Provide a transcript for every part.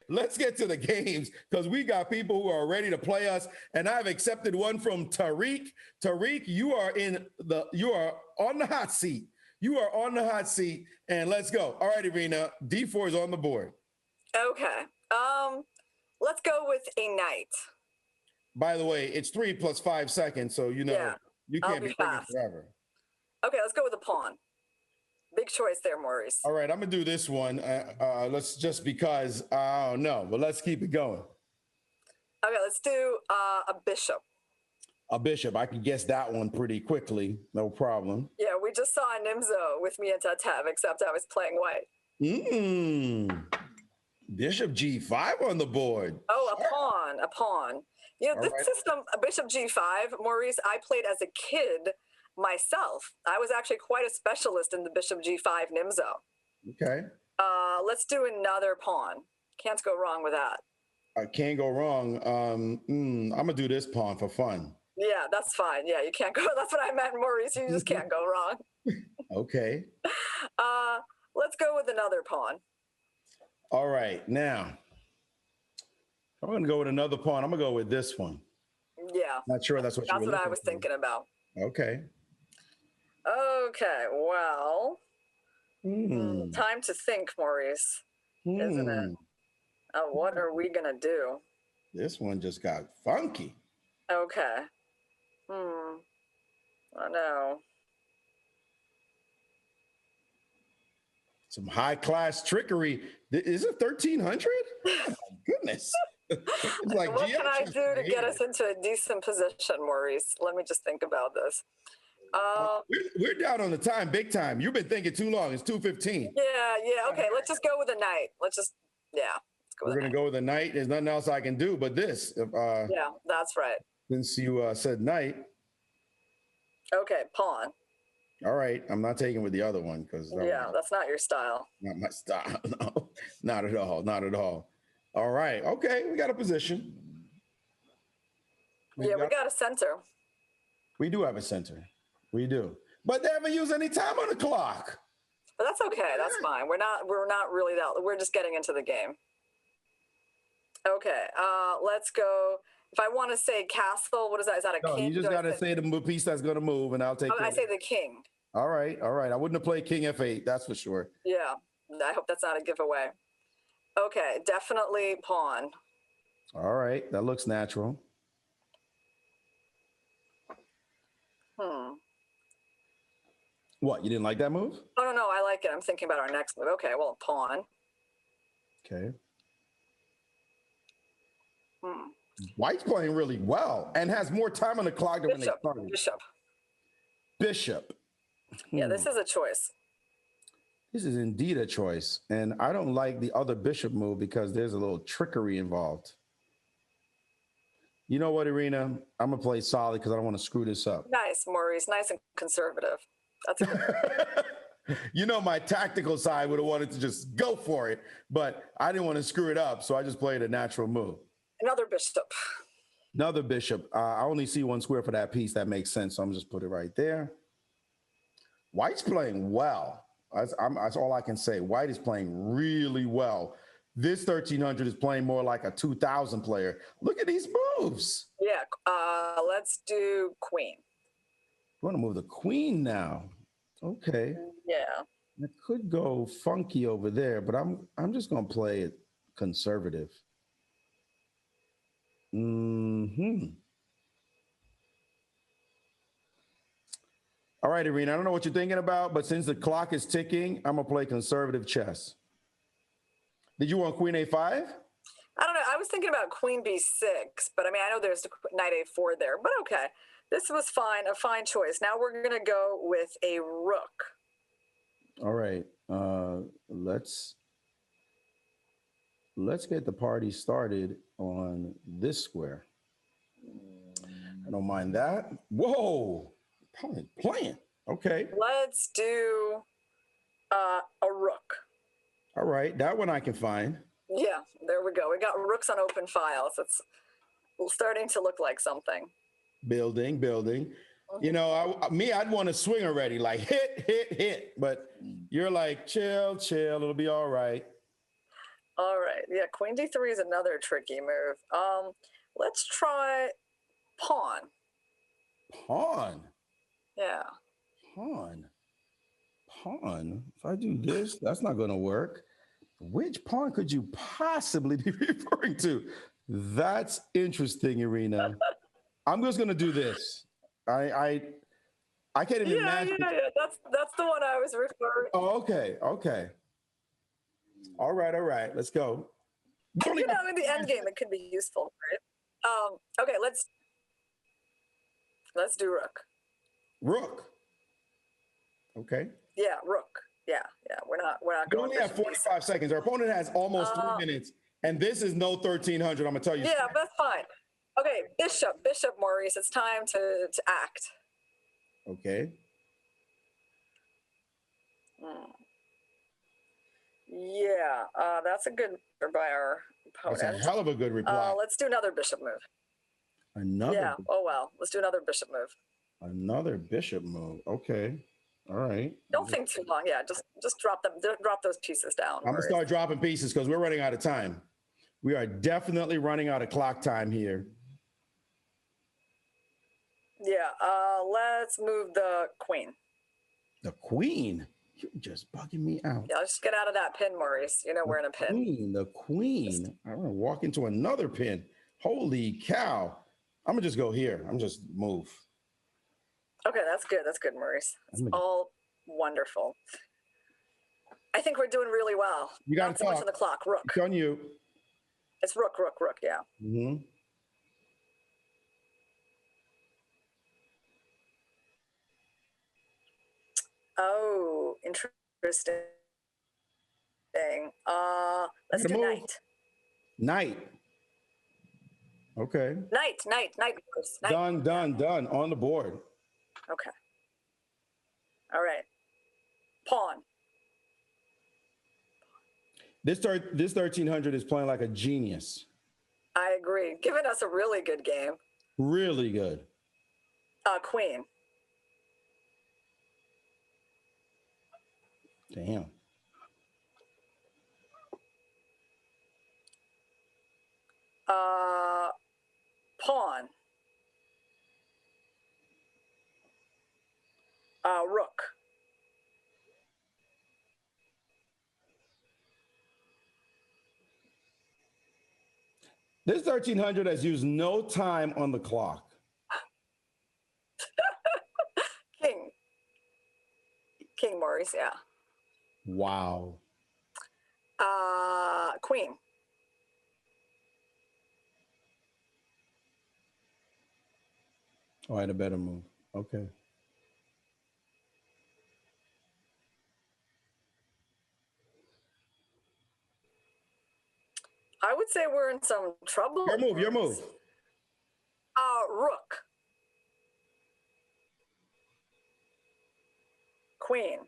let's get to the games because we got people who are ready to play us. And I've accepted one from Tariq. Tariq, you are on the hot seat. You are on the hot seat, and let's go. All right, Irina, D4 is on the board. Okay. Let's go with a knight. By the way, it's 3 + 5 seconds, so you can't be thinking forever. Okay, let's go with a pawn. Big choice there, Maurice. All right, I'm gonna do this one. Let's just because I don't know, but let's keep it going. Okay, let's do a bishop. A bishop. I can guess that one pretty quickly. No problem. Yeah, we just saw a Nimzo with me and Tatev, except I was playing white. Bishop G5 on the board. Oh, a pawn. You know, this system, Bishop G5, Maurice, I played as a kid myself. I was actually quite a specialist in the Bishop G5 Nimzo. Okay. Let's do another pawn. Can't go wrong with that. I can't go wrong. I'm gonna do this pawn for fun. Yeah, that's fine. Yeah, you can't go. That's what I meant, Maurice. You just can't go wrong. Okay. Let's go with another pawn. All right, now I'm gonna go with another pawn. I'm gonna go with this one. Yeah. Not sure that's what I was thinking about. Okay. Okay. Well, time to think, Maurice, isn't it? What are we gonna do? This one just got funky. Okay. I know. Some high class trickery. Is it 1300? Oh my goodness. It's like, what can I do to get us into a decent position, Maurice? Let me just think about this. We're down on the time, big time. You've been thinking too long. It's 2:15. Yeah. Okay, let's just go with a knight. We're gonna go with a knight. There's nothing else I can do but this. Yeah, that's right. Since you said knight. Okay, pawn. All right, I'm not taking with the other one because that's not your style. Not my style. No, not at all. Not at all. All right. Okay, we got a position. We got a center. We do have a center. We do, but they haven't used any time on the clock. But that's okay. That's fine. We're not really that. We're just getting into the game. Okay. Let's go. If I want to say castle, what is that? Is that a king? You just got to say the piece that's going to move, and I'll take it. I say the king. All right. I wouldn't have played king f8, that's for sure. Yeah. I hope that's not a giveaway. Okay. Definitely pawn. All right. That looks natural. What? You didn't like that move? Oh, no. I like it. I'm thinking about our next move. Okay. Well, pawn. Okay. White's playing really well and has more time on the clock than when they started. Bishop. Yeah, this is a choice. This is indeed a choice. And I don't like the other bishop move because there's a little trickery involved. You know what, Irina? I'm going to play solid because I don't want to screw this up. Nice, Maurice. Nice and conservative. That's good. You know, my tactical side would have wanted to just go for it, but I didn't want to screw it up, so I just played a natural move. Another bishop. I only see one square for that piece. That makes sense. So I'm just put it right there. White's playing well. That's all I can say. White is playing really well. This 1300 is playing more like a 2000 player. Look at these moves. Yeah. Let's do queen. You want to move the queen now? Okay. Yeah. It could go funky over there, but I'm just going to play it conservative. All right, Irina, I don't know what you're thinking about, but since the clock is ticking, I'm gonna play conservative chess. Did you want queen a5? I don't know. I was thinking about queen b6, but I mean, I know there's knight a4 there, but okay. This was fine, a fine choice. Now we're gonna go with a rook. All right, let's get the party started on this square. I don't mind that. Whoa, playing. Okay. Let's do a rook. All right, that one I can find. Yeah, there we go. We got rooks on open files. It's starting to look like something. Building. You know, I'd want to swing already, like hit. But you're like, chill, it'll be all right. All right. Yeah, queen d3 is another tricky move. Let's try pawn. Pawn. Yeah. Pawn. Pawn. If I do this, that's not going to work. Which pawn could you possibly be referring to? That's interesting, Irina. I'm just going to do this. I can't even imagine. Yeah. That's the one I was referring. Oh, okay. All right. Let's go. In the end game, it could be useful, right? Okay, let's do rook. Rook. Okay. Yeah, rook. Yeah. We're not We going. only have 45 seconds. Our opponent has almost 3 minutes, and this is no 1300. I'm gonna tell you. Yeah, that's fine. Okay, Bishop Maurice. It's time to act. Okay. Yeah, that's a good by our opponent. That's a hell of a good reply. Let's do another bishop move. Another. Yeah. Oh well. Let's do another bishop move. Another bishop move. Okay. All right. Don't think too long. Yeah, just drop them. Drop those pieces down. I'm gonna start dropping pieces because we're running out of time. We are definitely running out of clock time here. Yeah. Let's move the queen. The queen. You're just bugging me out. Yeah, let's get out of that pin, Maurice. You know we're in a pin. The queen. I'm gonna walk into another pin. Holy cow. I'm gonna just go here. I'm just move. Okay, that's good. That's good, Maurice. It's all wonderful. I think we're doing really well. You got not so much on the clock. Rook. It's on you. It's rook. Yeah. Mm-hmm. Oh, interesting. Let's do knight. Knight. Okay. Knight. Done. On the board. Okay. All right. Pawn. This 1300 is playing like a genius. I agree. Giving us a really good game. Really good. Queen. Damn. Pawn. Rook. This 1300 has used no time on the clock. King Maurice, yeah. Wow. Queen. Oh, I had a better move. Okay. I would say we're in some trouble. Your move. Rook. Queen.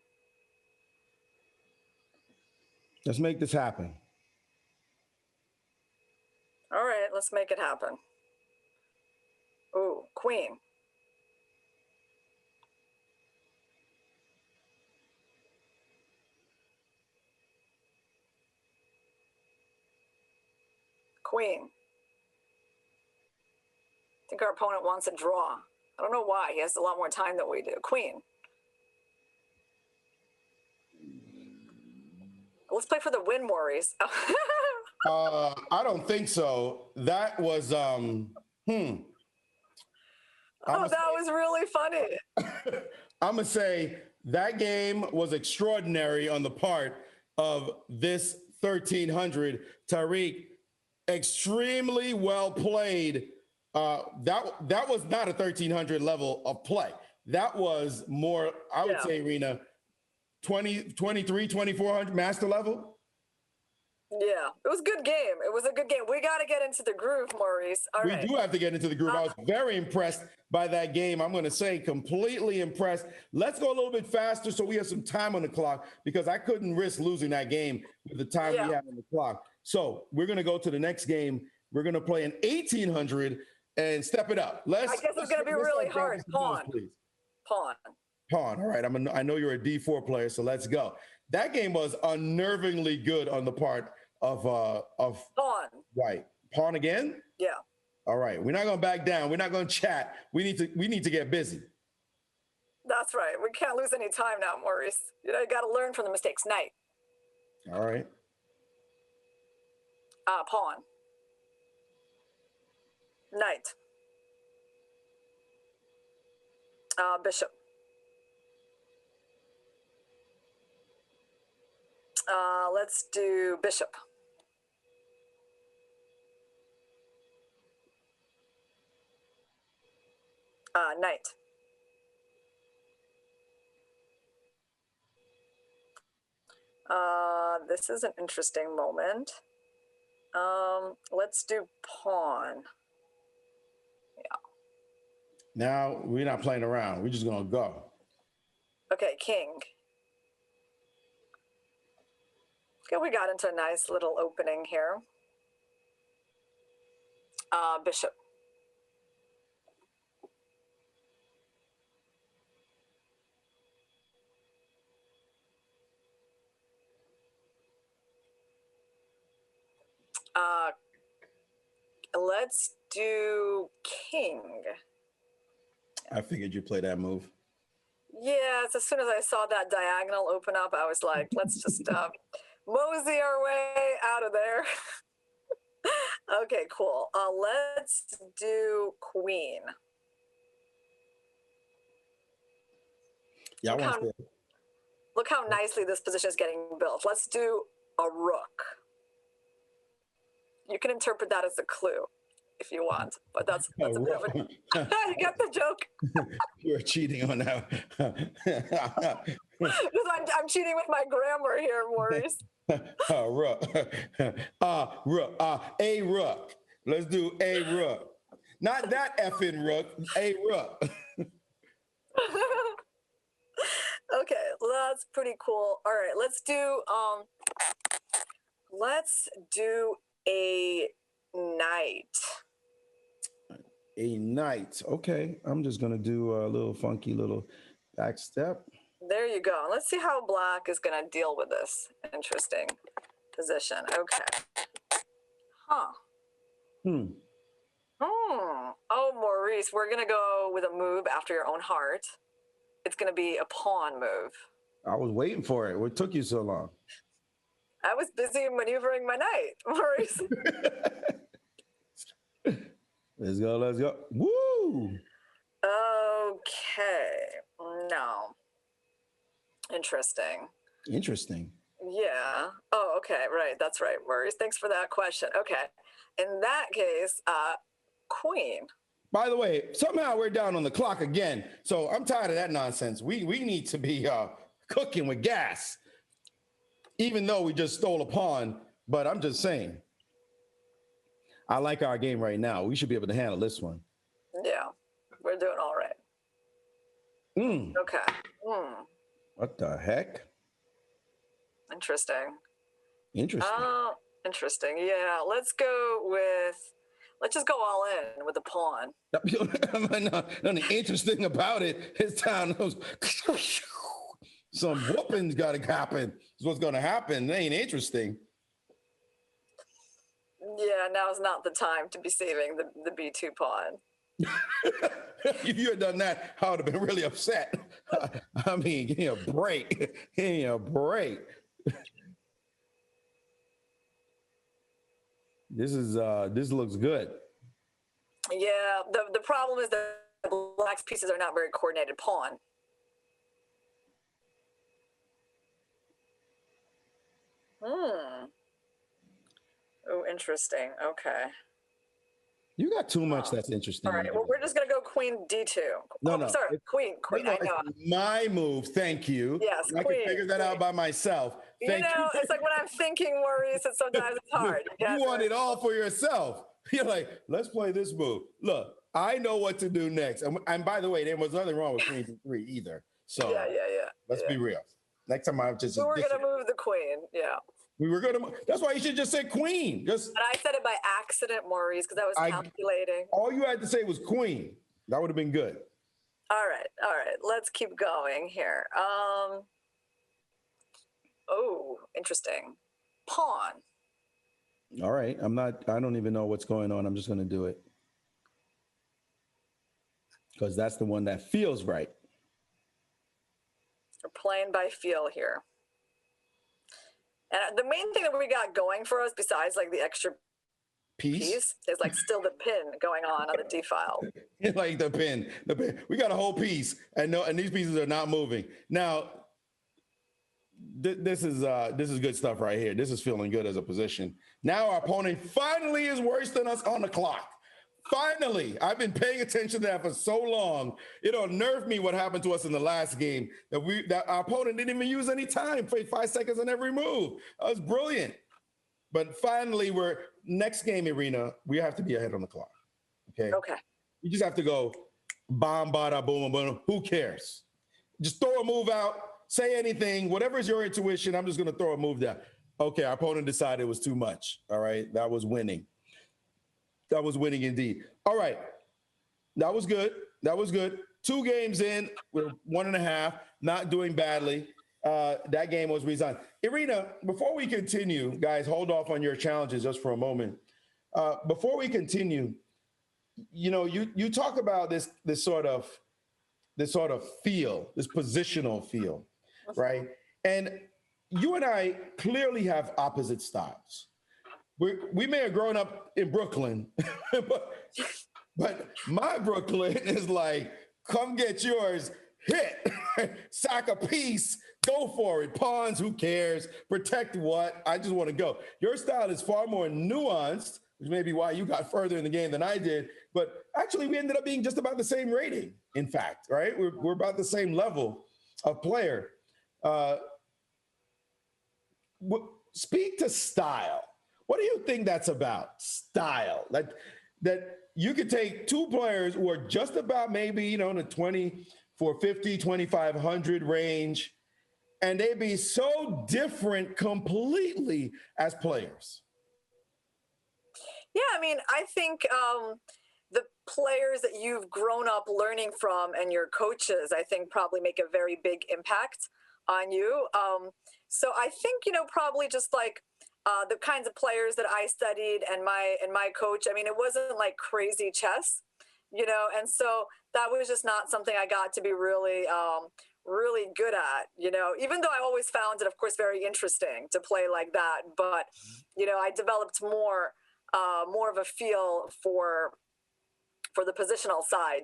Let's make this happen. All right, let's make it happen. Ooh, queen. Queen. I think our opponent wants a draw. I don't know why. He has a lot more time than we do. Queen. Let's play for the win, Maurice. I don't think so. That was that was really funny. I'm gonna say that game was extraordinary on the part of this 1300. Tariq, extremely well played. That was not a 1300 level of play. That was more, I would say, Irina, 23, 2400 master level. Yeah, it was a good game. It was a good game. We got to get into the groove, Maurice. We do have to get into the groove. I was very impressed by that game. I'm going to say completely impressed. Let's go a little bit faster so we have some time on the clock because I couldn't risk losing that game with the time we have on the clock. So we're going to go to the next game. We're going to play an 1800 and step it up. I guess it's going to be really hard. Pawn. Please. Pawn. All right. I know you're a D4 player, so let's go. That game was unnervingly good on the part of Pawn. white. Pawn again? Yeah. All right. We're not gonna back down. We're not gonna chat. We need to get busy. That's right. We can't lose any time now, Maurice. You got to learn from the mistakes. Knight. All right. Pawn. Knight. Bishop. Let's do bishop. Knight. This is an interesting moment. Let's do pawn. Yeah. Now we're not playing around. We're just gonna go. Okay, king. Okay, we got into a nice little opening here. Bishop. Let's do king. I figured you'd play that move. Yes, as soon as I saw that diagonal open up, I was like, let's just mosey our way out of there. Okay, cool. Let's do queen. Yeah, look how nicely this position is getting built. Let's do a rook. You can interpret that as a clue if you want, but that's a bit of a... You get the joke? You're cheating on that. I'm cheating with my grammar here, Maurice. Rook. A rook. Let's do a rook. Not that effing rook, a rook. Okay, that's pretty cool. All right, let's do a knight. A knight. Okay, I'm just gonna do a little funky little back step. There you go. Let's see how black is gonna deal with this interesting position. Okay. Huh. Oh, Maurice, we're gonna go with a move after your own heart. It's gonna be a pawn move. I was waiting for it. What took you so long? I was busy maneuvering my knight, Maurice. Let's go. Woo! Okay. No. Interesting. Yeah. Oh, okay. Right. That's right, Maurice. Thanks for that question. Okay. In that case, queen. By the way, somehow we're down on the clock again. So I'm tired of that nonsense. We need to be cooking with gas. Even though we just stole a pawn, but I'm just saying. I like our game right now. We should be able to handle this one. Yeah, we're doing all right. Okay. What the heck? Interesting. Interesting. Yeah, let's just go all in with the pawn. No, the interesting about it is down those some whooping's got to happen. Is what's going to happen. It ain't interesting. Yeah, now's not the time to be saving the B2 pawn. If you had done that, I would have been really upset. I mean, give me a break. Give me a break. This looks good. Yeah, the problem is that black's pieces are not very coordinated. Pawn. Oh, interesting. Okay. You got too much that's interesting. All right, well, we're just going to go queen D2. No. Sorry, queen. No, I know. My move, thank you. Yes, I can figure that out by myself. Thank you. It's like when I'm thinking, Maurice, and sometimes it's hard. You want it all for yourself. You're like, let's play this move. Look, I know what to do next. And by the way, there was nothing wrong with queen D3 either. So yeah. Let's be real. Next time I just... So we're going to move the queen, yeah. We were going to... That's why you should just say queen. But I said it by accident, Maurice, because I was calculating. All you had to say was queen. That would have been good. All right. Let's keep going here. Oh, interesting. Pawn. All right. I don't even know what's going on. I'm just going to do it because that's the one that feels right. We're playing by feel here. And the main thing that we got going for us, besides like the extra piece is like still the pin going on the D file. Like the pin. We got a whole piece, and these pieces are not moving. Now, this is good stuff right here. This is feeling good as a position. Now our opponent finally is worse than us on the clock. Finally, I've been paying attention to that for so long. It unnerved me what happened to us in the last game that our opponent didn't even use any time, played 5 seconds on every move. That was brilliant. But finally, next game, Irina, we have to be ahead on the clock. Okay. You just have to go bomb, bada, boom, boom. Who cares? Just throw a move out, say anything, whatever is your intuition. I'm just going to throw a move down. Okay, our opponent decided it was too much. All right, that was winning. That was winning indeed. All right, that was good. 2 games in, we're 1.5, not doing badly. That game was resigned. Irina, before we continue, guys, hold off on your challenges just for a moment. Before we continue, you talk about this sort of feel, this positional feel, right? And you and I clearly have opposite styles. We may have grown up in Brooklyn, but my Brooklyn is like, come get yours, hit, sack a piece, go for it. Pawns, who cares? Protect what? I just want to go. Your style is far more nuanced, which may be why you got further in the game than I did. But actually, we ended up being just about the same rating, in fact, right? We're about the same level of player. Speak to style. What do you think that's about? Style. That you could take 2 players who are just about maybe, in the 2450, 2500 range, and they'd be so different completely as players. Yeah, I mean, I think the players that you've grown up learning from and your coaches, I think probably make a very big impact on you. So I think, probably just like the kinds of players that I studied and my coach, I mean, it wasn't like crazy chess, and so that was just not something I got to be really, really good at, even though I always found it, of course, very interesting to play like that. But, I developed more of a feel for the positional side,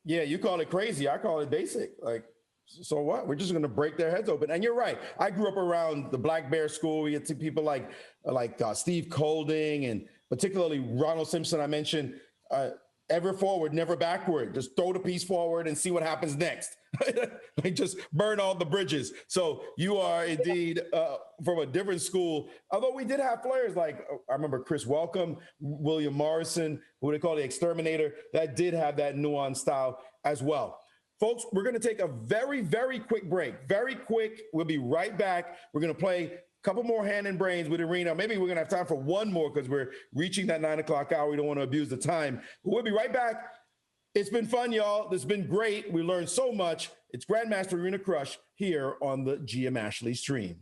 Yeah, you call it crazy. I call it basic. Like, so what? We're just going to break their heads open. And you're right. I grew up around the Black Bear School. We had people like Steve Colding and particularly Ronald Simpson. I mentioned ever forward, never backward. Just throw the piece forward and see what happens next. Like just burn all the bridges. So you are indeed from a different school. Although we did have players like, I remember Chris Welcome, William Morrison, who they call the Exterminator, that did have that nuanced style as well. Folks, we're going to take a very, very quick break. Very quick. We'll be right back. We're going to play a couple more hand and brains with Irina. Maybe we're going to have time for one more because we're reaching that 9 o'clock hour. We don't want to abuse the time. But we'll be right back. It's been fun, y'all. This has been great. We learned so much. It's Grandmaster Irina Krush here on the GM Ashley stream.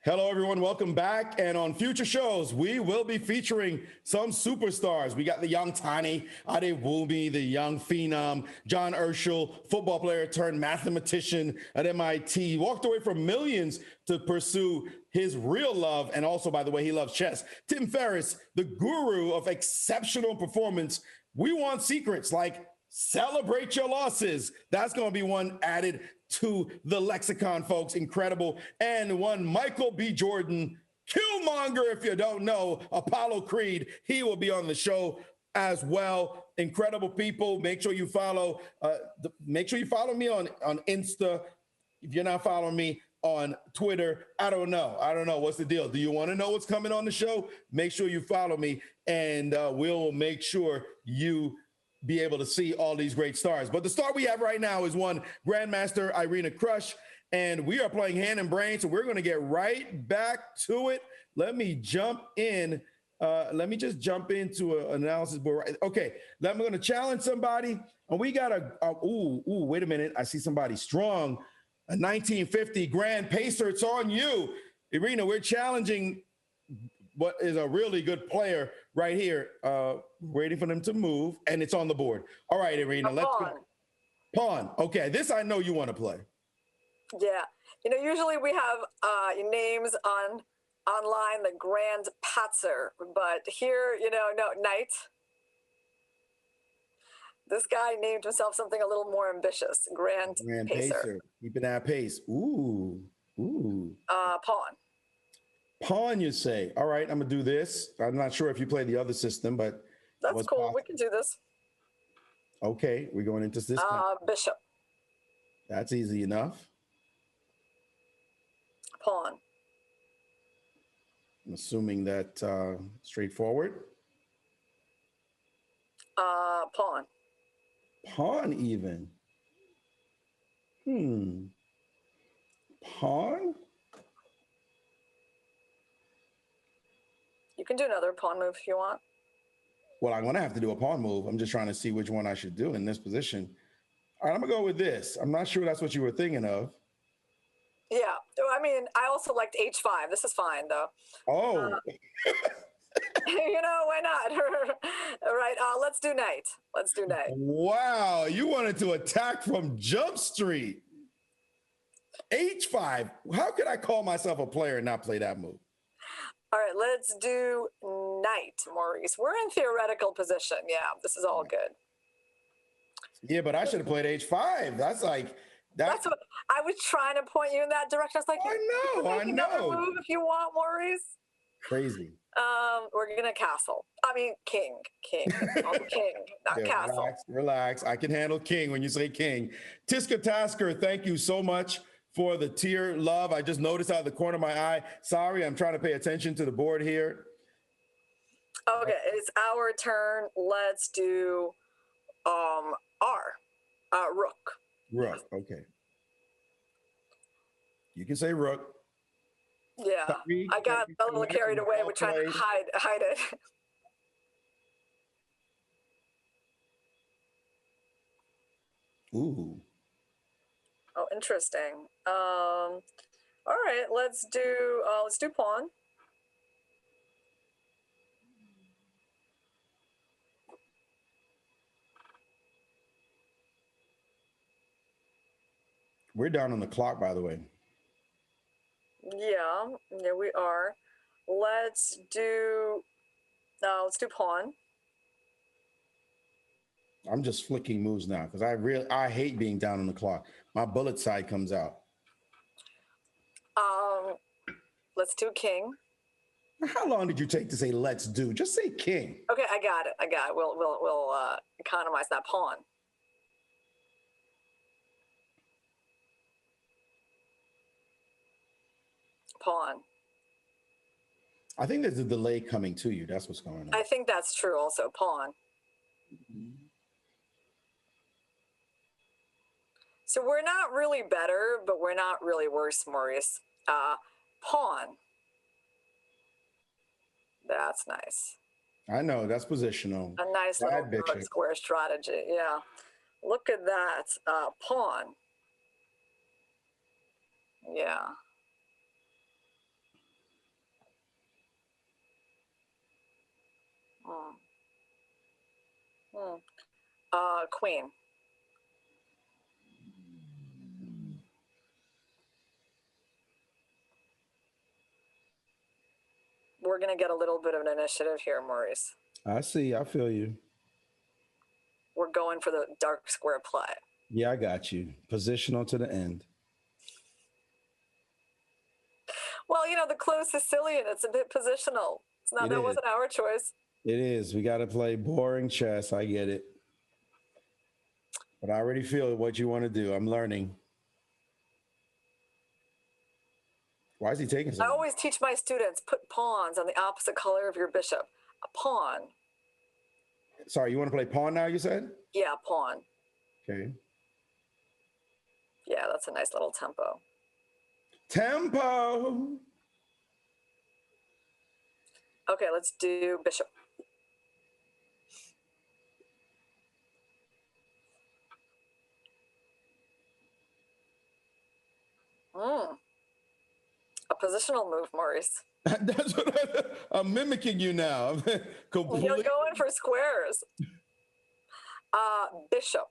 Hello, everyone. Welcome back. And on future shows, we will be featuring some superstars. We got the young Tani Adewumi, the young phenom, John Urschel, football player turned mathematician at MIT. He walked away from millions to pursue his real love. And also, by the way, he loves chess. Tim Ferriss, the guru of exceptional performance. We want secrets like celebrate your losses. That's going to be one added to the lexicon, folks. Incredible. And one Michael B. Jordan, Killmonger, if you don't know, Apollo Creed. He will be on the show as well. Incredible people. Make sure you follow. Make sure you follow me on Insta. If you're not following me on Twitter, I don't know. What's the deal? Do you want to know what's coming on the show? Make sure you follow me, and we'll make sure you be able to see all these great stars. But the star we have right now is one Grandmaster Irina Krush, and we are playing hand and brain, so we're going to get right back to it. Let me jump in. Let me just jump into an analysis board. Okay, I'm going to challenge somebody, and we got wait a minute. I see somebody strong, a 1950 Grand Pacer. It's on you, Irina. We're challenging what is a really good player right here, waiting for them to move, and it's on the board. All right, Irina, let's go. Pawn. Okay, this I know you want to play. Yeah. You know, usually we have names online, the Grand Patzer, but here, you know, no, knight. This guy named himself something a little more ambitious. Grand Pacer. Keeping that pace. Ooh. Pawn. Pawn, you say. All right, I'm going to do this. I'm not sure if you play the other system, but that's cool. Possible. We can do this. Okay, we're going into this. Bishop. That's easy enough. Pawn. I'm assuming that straightforward. Pawn. Pawn even. Pawn? You can do another pawn move if you want. Well, I'm going to have to do a pawn move. I'm just trying to see which one I should do in this position. All right, I'm going to go with this. I'm not sure that's what you were thinking of. Yeah. I mean, I also liked H5. This is fine, though. Oh. You know, why not? All right, let's do knight. Let's do knight. Wow, you wanted to attack from Jump Street. H5. How could I call myself a player and not play that move? All right, let's do knight, Maurice. We're in theoretical position. Yeah, this is all good. Yeah, but I should have played H5. That's like... That's what I was trying to point you in that direction. I was like, I know. Move if you want, Maurice. Crazy. We're gonna castle. I mean, king, king, not castle. Relax. I can handle king when you say king. Tiska Tasker, thank you so much for the tier love. I just noticed out of the corner of my eye. Sorry, I'm trying to pay attention to the board here. Okay, it's our turn. Let's do rook. Rook, okay. You can say rook. Yeah, I got a little carried away with trying to hide it. Ooh. Oh, interesting. All right, let's do pawn. We're down on the clock, by the way. Yeah, we are. Let's do pawn. I'm just flicking moves now because I hate being down on the clock. My bullet side comes out. Let's do king. How long did you take to say let's do? Just say king. Okay, I got it. We'll economize that pawn. Pawn. I think there's a delay coming to you. That's what's going on. I think that's true also. Pawn. So we're not really better, but we're not really worse, Maurice. Pawn. That's nice. I know, that's positional. A nice little square strategy, yeah. Look at that. Pawn. Yeah. Queen. We're going to get a little bit of an initiative here, Maurice. I see. I feel you. We're going for the dark square play. Yeah, I got you. Positional to the end. Well, you know, the closed Sicilian, it's a bit positional. It's not, that wasn't our choice. It is. We got to play boring chess. I get it. But I already feel what you want to do. I'm learning. Why is he taking so long? I always teach my students, put pawns on the opposite color of your bishop. A pawn. Sorry, you want to play pawn now, you said? Yeah, pawn. Okay. Yeah, that's a nice little tempo. Tempo. Okay, let's do bishop. A positional move, Maurice. That's what I'm mimicking you now. You're going for squares. Bishop.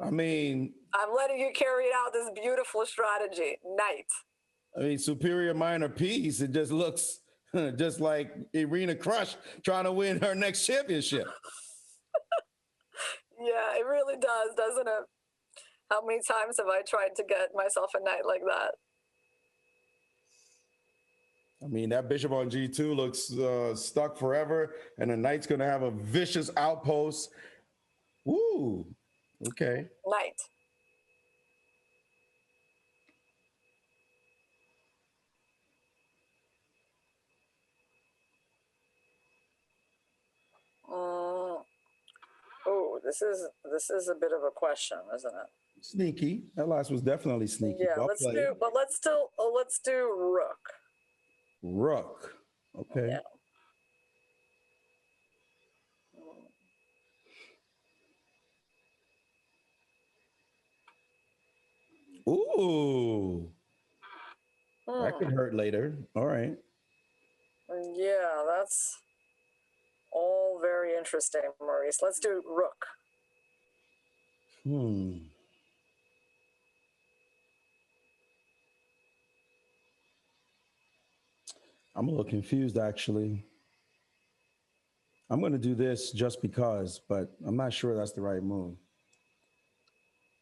I mean, I'm letting you carry out this beautiful strategy. Knight. I mean, superior minor piece. It just looks just like Irina Krush trying to win her next championship. Yeah, it really does, doesn't it? How many times have I tried to get myself a knight like that? I mean, that bishop on G2 looks stuck forever, and the knight's going to have a vicious outpost. Woo. Okay. Knight. Oh, this is a bit of a question, isn't it? Sneaky. That last was definitely sneaky. Yeah, let's do rook. Rook. Okay. Yeah. Ooh. That could hurt later. All right. Yeah, that's all very interesting, Maurice. Let's do rook. I'm a little confused, actually. I'm going to do this just because, but I'm not sure that's the right move.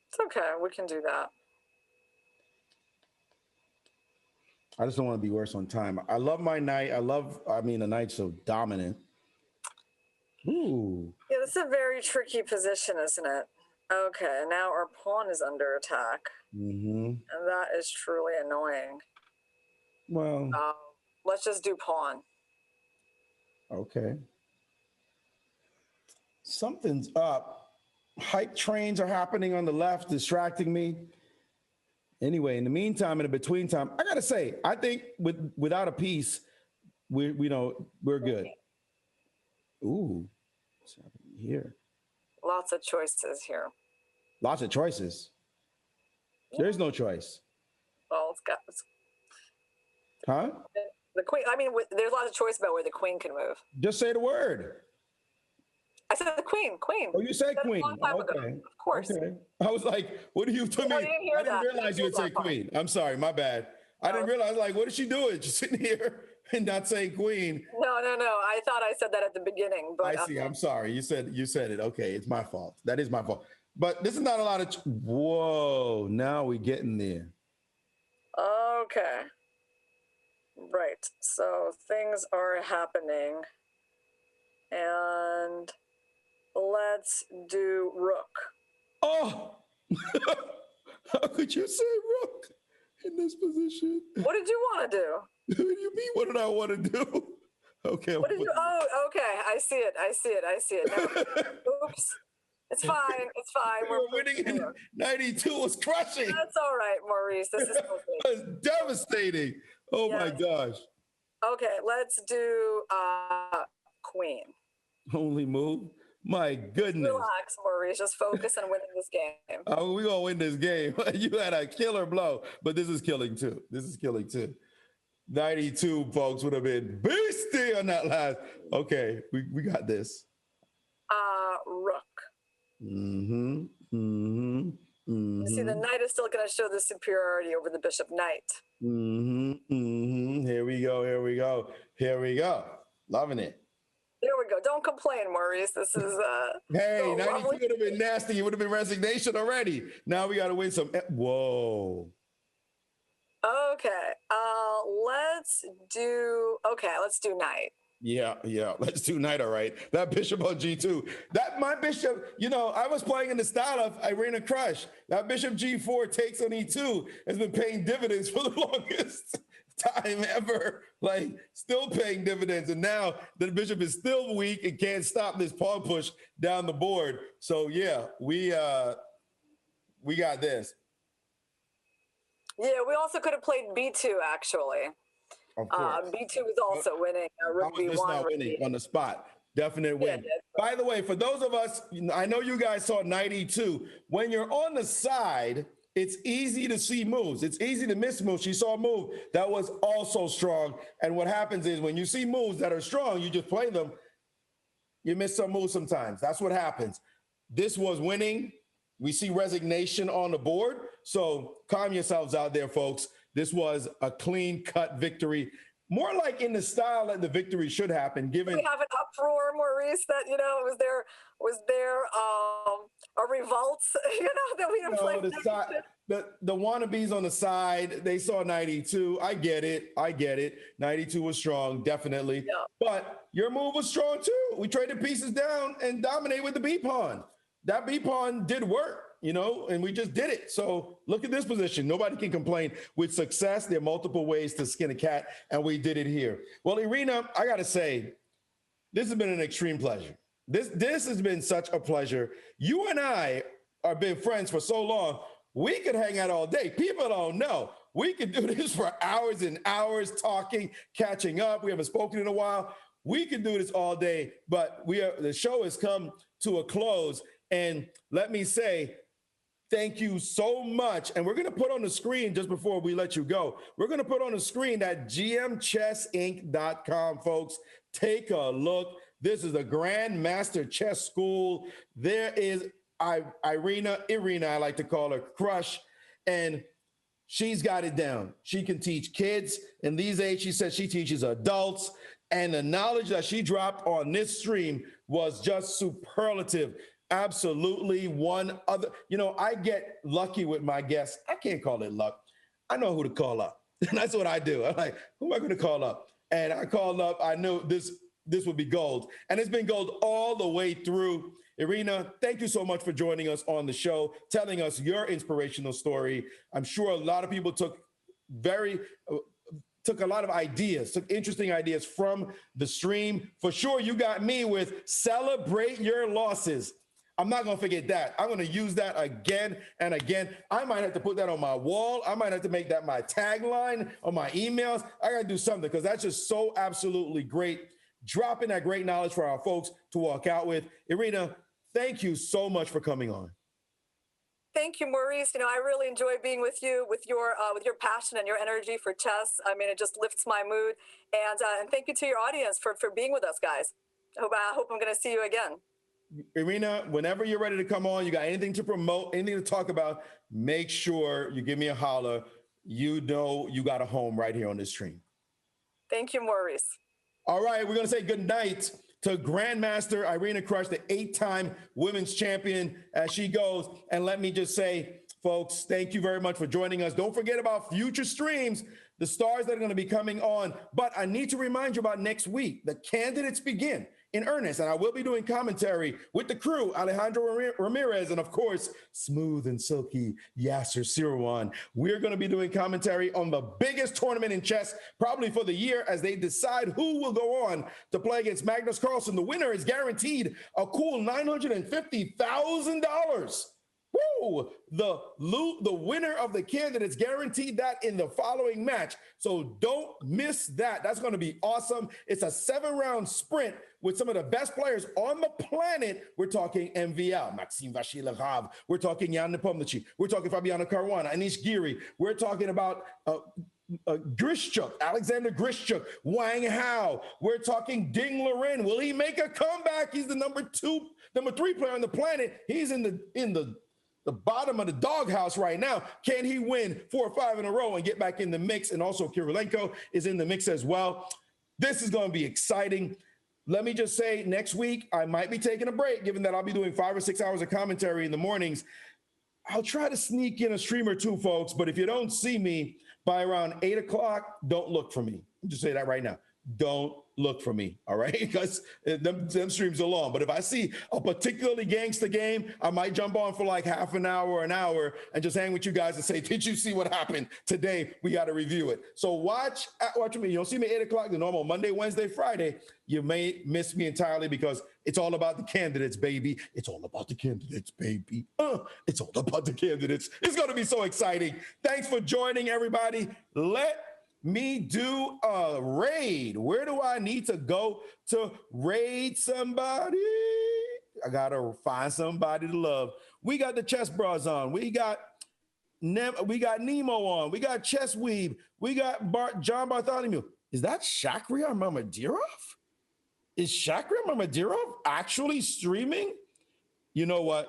It's okay. We can do that. I just don't want to be worse on time. I love my knight. The knight's so dominant. Ooh. Yeah, this is a very tricky position, isn't it? Okay, now our pawn is under attack. And that is truly annoying. Well, let's just do pawn. Okay. Something's up. Hype trains are happening on the left, distracting me. Anyway, in the meantime, in the between time, I gotta say, I think without a piece, we're good. Ooh, what's happening here? Lots of choices here. Lots of choices. There's no choice. Well, Huh? The queen. I mean, there's lots of choice about where the queen can move. Just say the word. I said the queen. Queen. Oh, you said queen. Okay. Of course. Okay. I was like, what do you tell me? I didn't realize you would say queen. I'm sorry, my bad. I didn't realize, like, what is she doing? She's sitting here and not saying queen. No. I thought I said that at the beginning. But I see. I'm sorry. You said it. Okay, it's my fault. That is my fault. But this is not a lot of. Whoa! Now we're getting there. Okay. Right. So things are happening, and let's do rook. Oh! How could you say rook in this position? What did you want to do? What do you mean? What did I want to do? Okay. What did you? Oh, okay. I see it. Oops. It's fine. We're winning in 92 was crushing. That's all right, Maurice. This is That's devastating. Oh my gosh. Okay, let's do queen. Only move? My goodness. Relax, Maurice. Just focus on winning this game. We're going to win this game. You had a killer blow, but this is killing too. 92, folks, would have been beastie on that last. Okay, we got this. Rook. You see, the knight is still going to show the superiority over the bishop knight. Here we go. Loving it. There we go. Don't complain, Maurice. This is hey, 92 would have been nasty. It would have been resignation already. Now we got to win some. Whoa. Okay. Let's do knight. Yeah. Let's do knight. All right. That bishop on G2. My bishop, I was playing in the style of Irina Krush. That bishop G4 takes on E2 has been paying dividends for the longest time ever. Like, still paying dividends. And now the bishop is still weak and can't stop this pawn push down the board. So yeah, we got this. Yeah, we also could have played B2 actually. Of course. B2 was also winning. Rook B1 winning on the spot. Definite win. Yeah, by the way, for those of us, I know you guys saw 92. When you're on the side, It's easy to see moves. It's easy to miss moves. She saw a move that was also strong. And what happens is when you see moves that are strong, you just play them. You miss some moves sometimes. That's what happens. This was winning. We see resignation on the board. So calm yourselves out there, folks. This was a clean-cut victory. More like in the style that the victory should happen, given we have an uproar, Maurice, that was there a revolt, that we didn't play. The wannabes on the side, they saw 92. I get it. 92 was strong, definitely. Yeah. But your move was strong too. We traded pieces down and dominated with the B pawn. That B pawn did work. And we just did it. So look at this position. Nobody can complain. With success, there are multiple ways to skin a cat, and we did it here. Well, Irina, I got to say, this has been an extreme pleasure. This has been such a pleasure. You and I have been friends for so long. We could hang out all day. People don't know. We could do this for hours and hours, talking, catching up. We haven't spoken in a while. We could do this all day, but the show has come to a close. And let me say, thank you so much. And we're going to put on the screen, just before we let you go, we're going to put on the screen that gmchessinc.com, folks. Take a look. This is the Grandmaster Chess School. There is Irina, I like to call her, Krush, and she's got it down. She can teach kids. In these age, she says she teaches adults. And the knowledge that she dropped on this stream was just superlative. Absolutely. One other, I get lucky with my guests. I can't call it luck. I know who to call up. And that's what I do. I'm like, who am I going to call up? And I called up. I knew this would be gold. And it's been gold all the way through. Irina, thank you so much for joining us on the show, telling us your inspirational story. I'm sure a lot of people took a lot of ideas, took interesting ideas from the stream. For sure, you got me with celebrate your losses. I'm not going to forget that. I'm going to use that again and again. I might have to put that on my wall. I might have to make that my tagline on my emails. I got to do something because that's just so absolutely great. Dropping that great knowledge for our folks to walk out with. Irina, thank you so much for coming on. Thank you, Maurice. I really enjoy being with you, with your passion and your energy for chess. I mean, it just lifts my mood. And thank you to your audience for being with us, guys. I hope I'm going to see you again. Irina, whenever you're ready to come on, you got anything to promote, anything to talk about, make sure you give me a holler. You got a home right here on this stream. Thank you, Maurice. All right, we're going to say good night to Grandmaster Irina Krush, the 8-time women's champion, as she goes. And let me just say, folks, thank you very much for joining us. Don't forget about future streams, the stars that are going to be coming on. But I need to remind you about next week. The candidates begin in earnest, and I will be doing commentary with the crew, Alejandro Ramirez, and of course, smooth and silky Yasser Sirwan. We're going to be doing commentary on the biggest tournament in chess, probably for the year, as they decide who will go on to play against Magnus Carlsen. The winner is guaranteed a cool $950,000. Woo! The winner of the candidates guaranteed that in the following match. So don't miss that. That's going to be awesome. It's a 7-round sprint with some of the best players on the planet. We're talking MVL, Maxime Vachier-Lagrave. We're talking Jan Nepomniachtchi. We're talking Fabiano Caruana, Anish Giri. We're talking about Grishchuk, Alexander Grishchuk, Wang Hao. We're talking Ding Liren. Will he make a comeback? He's the number 3 player on the planet. He's in the bottom of the doghouse right now. Can he win 4 or 5 in a row and get back in the mix? And also Kirilenko is in the mix as well. This is going to be exciting. Let me just say, next week, I might be taking a break, given that I'll be doing 5 or 6 hours of commentary in the mornings. I'll try to sneak in a stream or two, folks, but if you don't see me by around 8 o'clock, don't look for me. I'll just say that right now. Don't look for me, all right? Because them streams are long. But if I see a particularly gangster game, I might jump on for like half an hour or an hour and just hang with you guys and say, did you see what happened today? We got to review it. So watch me. You don't see me at 8 o'clock, the normal Monday, Wednesday, Friday. You may miss me entirely because it's all about the candidates, baby. It's all about the candidates, baby. It's all about the candidates. It's going to be so exciting. Thanks for joining, everybody. Let me do a raid. Where do I need to go to raid somebody? I gotta find somebody to love. We got the chess bras on. We got We got Nemo on. We got Chess Weeb. We got John Bartholomew. Is that Shakriar Mamadirov? Is Shakriar Mamadirov actually streaming? You know what?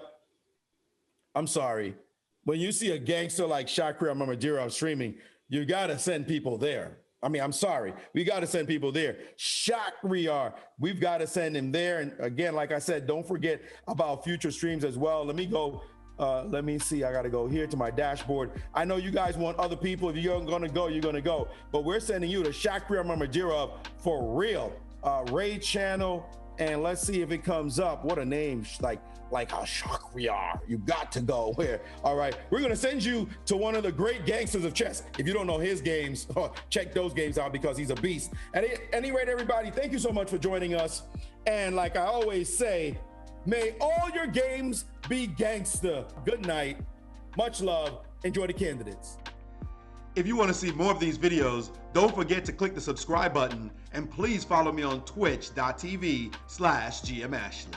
I'm sorry. When you see a gangster like Shakriar Mamadirov streaming, you got to send people there. I mean, I'm sorry. We got to send people there. Shakriar, we've got to send him there. And again, like I said, don't forget about future streams as well. Let me go. Let me see. I got to go here to my dashboard. I know you guys want other people. If you're going to go, you're going to go. But we're sending you to Shakriar Mamadirov for real. Raid channel. And let's see if it comes up. What a name. Like a Shakriar. You got to go where. All right. We're going to send you to one of the great gangsters of chess. If you don't know his games, check those games out because he's a beast. At any rate, everybody, thank you so much for joining us. And like I always say, may all your games be gangster. Good night. Much love. Enjoy the candidates. If you want to see more of these videos, don't forget to click the subscribe button and please follow me on twitch.tv/GMAshley.